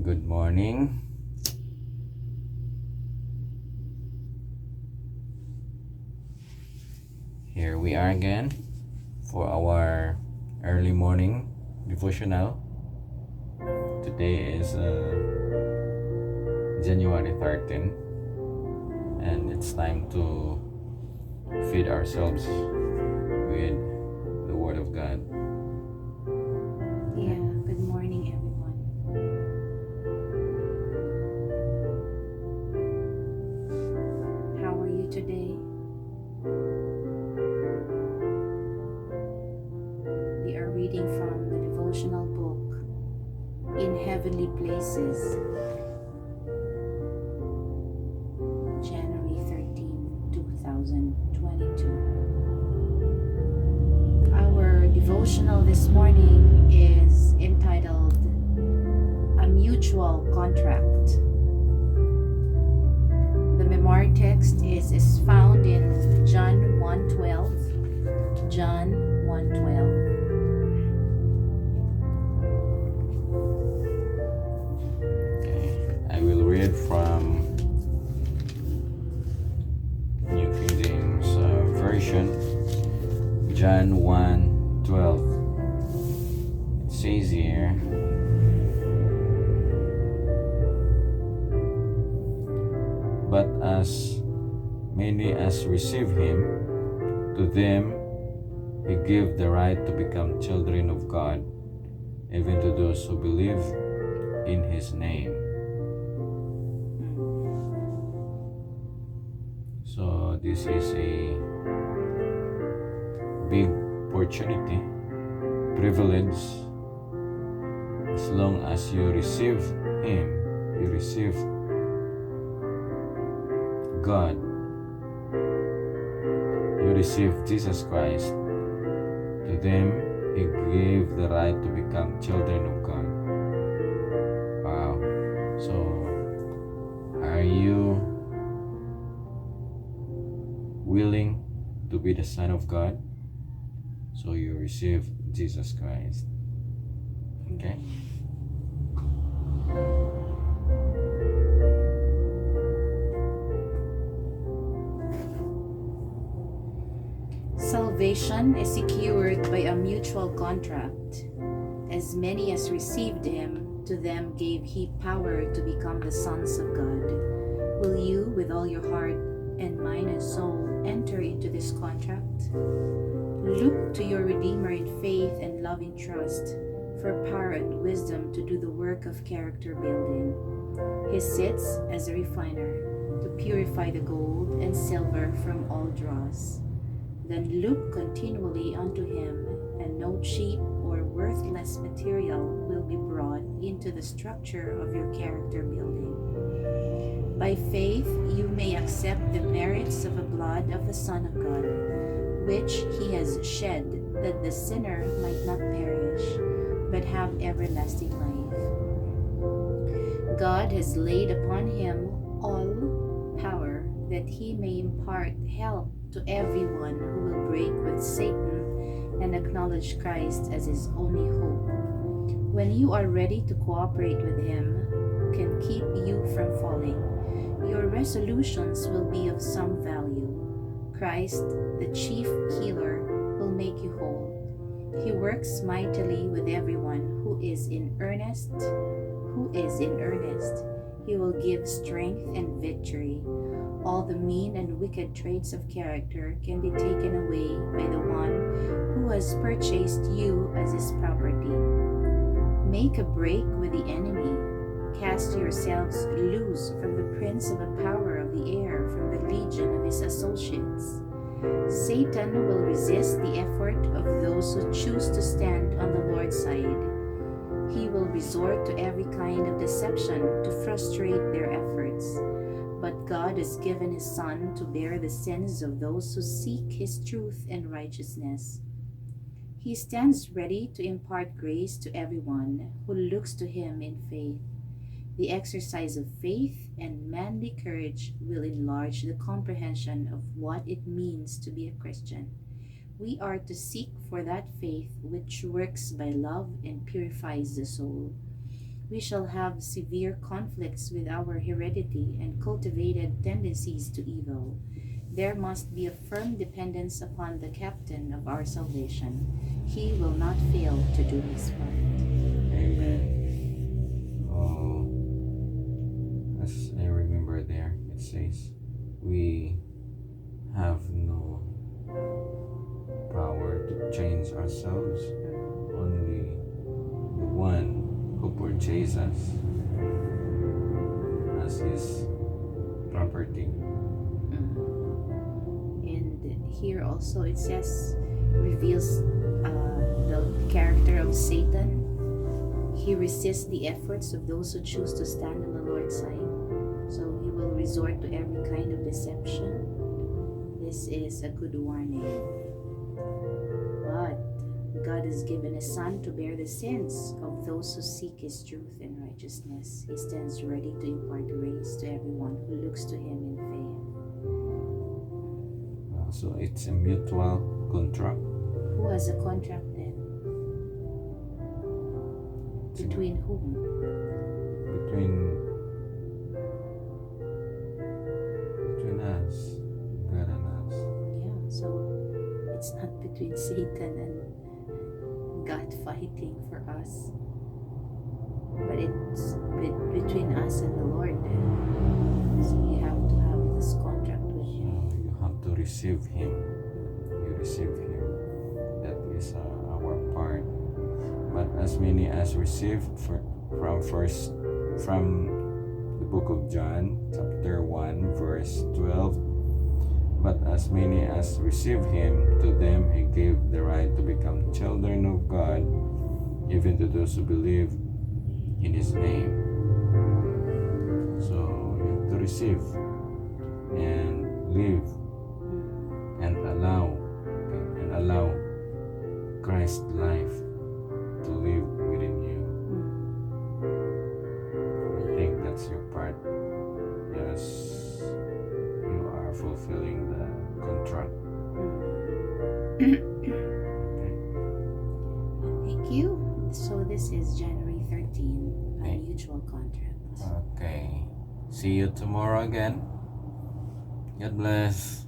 Good morning. Here we are again for our early morning devotional. Today is January 13th, and it's time to feed ourselves with the Word of God. Yeah, good morning, everyone. How are you today? We are reading from the devotional book, In Heavenly Places, January 13, 2022. Our devotional this morning is entitled A Mutual Contract. The memoir text is found in John 1:12. John 1:12. Okay, I will read from New King James Version, John 1:12. It says here, "But as many as receive him, to them he gave the right to become children of God, even to those who believe in his name." So this is a big opportunity, privilege. As long as you receive him, you receive God, you receive Jesus Christ. To them, he gave the right to become children of God. Wow. So, are you willing to be the Son of God? So you receive Jesus Christ. Okay? Salvation is secured by a mutual contract. As many as received him, to them gave he power to become the sons of God. Will you, with all your heart and mind and soul, enter into this contract? Look to your Redeemer in faith and loving trust for power and wisdom to do the work of character building. He sits as a refiner to purify the gold and silver from all dross. Then look continually unto him, and no cheap or worthless material will be brought into the structure of your character building. By faith you may accept the merits of the blood of the Son of God, which he has shed, that the sinner might not perish, but have everlasting life. God has laid upon him all power, that he may impart help to everyone who will break with Satan and acknowledge Christ as his only hope. When you are ready to cooperate with him, who can keep you from falling, your resolutions will be of some value. Christ, the chief healer, will make you whole. He works mightily with everyone who is in earnest. He will give strength and victory. All the mean and wicked traits of character can be taken away by the one who has purchased you as his property. Make a break with the enemy. Cast yourselves loose from the prince of the power of the air, from the legion of his associates. Satan will resist the effort of those who choose to stand on the Lord's side. He will resort to every kind of deception to frustrate their efforts. But God has given his Son to bear the sins of those who seek his truth and righteousness. He stands ready to impart grace to everyone who looks to him in faith. The exercise of faith and manly courage will enlarge the comprehension of what it means to be a Christian. We are to seek for that faith which works by love and purifies the soul. We shall have severe conflicts with our heredity and cultivated tendencies to evil. There must be a firm dependence upon the captain of our salvation. He will not fail to do his part. Amen. Oh, as I remember there, it says, we have no power to change ourselves. Only the one who purchased us as his property. And here also it says, reveals the character of Satan. He resists the efforts of those who choose to stand on the Lord's side. So he will resort to every kind of deception. This is a good warning. But God has given His Son to bear the sins of those who seek His truth and righteousness. He stands ready to impart grace to everyone who looks to Him in faith. So it's a mutual contract. Who has a contract then? Between whom? Between us, God and us. Yeah, so it's not between Satan and God fighting for us, but it's between us and the Lord. So you have to have this contract with Him. So you have to receive Him. You receive Him. That is our part. But as many as receive from the book of John, chapter 1, verse 12. But as many as receive Him, to them He gave the right to become children of God, even to those who believe in His name. So you have to receive and live and allow Christ's life to live within you. I think that's your part. Yes, you are fulfilling the contract. Okay. Thank you. So this is January 13, a mutual contract. Okay. See you tomorrow again. God bless.